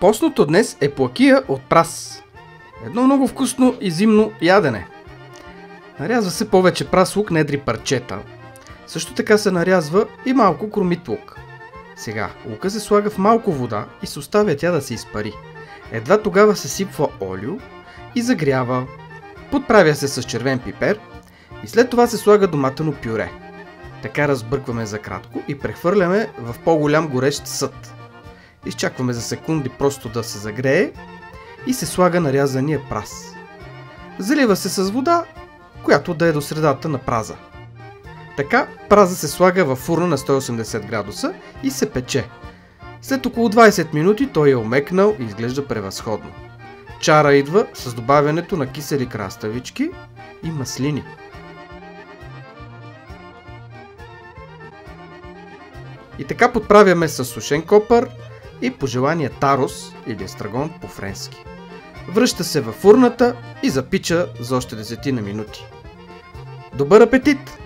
Постното днес е плакия от прас. Едно много вкусно и зимно ядене. Нарязва се повече прас лук на едри парчета. Също така се нарязва и малко кромит лук. Сега лука се слага в малко вода и се оставя тя да се изпари. Едва тогава се сипва олио и загрява. Подправя се с червен пипер и след това се слага доматено пюре. Така разбъркваме за кратко и прехвърляме в по-голям горещ съд. Изчакваме за секунди просто да се загрее и се слага нарязания прас. Залива се с вода, която да е до средата на праза. Така праза се слага във фурна на 180 градуса и се пече. След около 20 минути той е омекнал и изглежда превъзходно. Чара идва с добавянето на кисели краставички и маслини. И така подправяме с сушен копър и по желание тарос или естрагон по-френски. Връща се във фурната и запича за още 10 минути. Добър апетит!